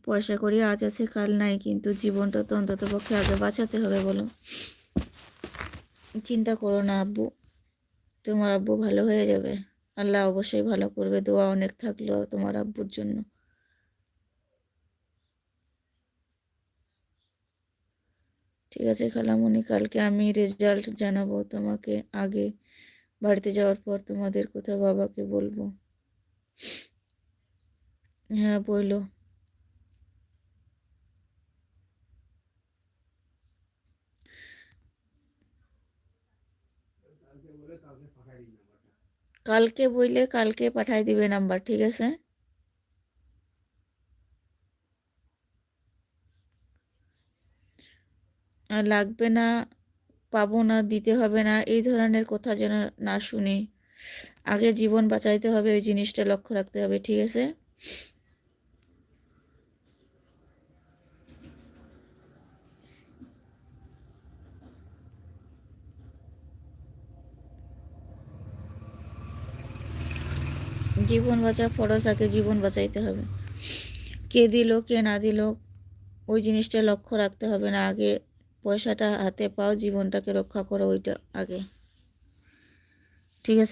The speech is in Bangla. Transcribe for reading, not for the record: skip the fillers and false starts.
পয়সা করি আজ আছে কাল নাই, কিন্তু জীবনটা তো অন্তত পক্ষে আগে বাঁচাতে হবে বলো। চিন্তা করো না আব্বু, তোমার আব্বু ভালো হয়ে যাবে। আল্লাহ অবশ্যই ভালো করবে, দোয়া অনেক থাকলো তোমার আব্বুর জন্য। ঠিক আছে খালামণি, কালকে আমি রেজাল্ট জানাবো তোমাকে আগে। বাড়িতে যাওয়ার পর তোমাদের কোথাও বাবাকে বলবো। হ্যাঁ বইলো। কালকে বইলে কালকে পাঠাই দিবে নাম্বার, ঠিক আছে। আর লাগবে না, পাবো না, দিতে হবে না, এই ধরনের কথা যেন না শুনি। আগে জীবন বাঁচাইতে হবে, ওই জিনিসটা লক্ষ্য রাখতে হবে, ঠিক আছে। জীবন বাঁচা ফরজ, আগে জীবন বাঁচাইতে হবে। কে দিল কে না দিল ওই জিনিসটা লক্ষ্য রাখতে হবে না, আগে পয়সাটা হাতে পাও, জীবনটাকে রক্ষা করো, ওইটা আগে, ঠিক আছে।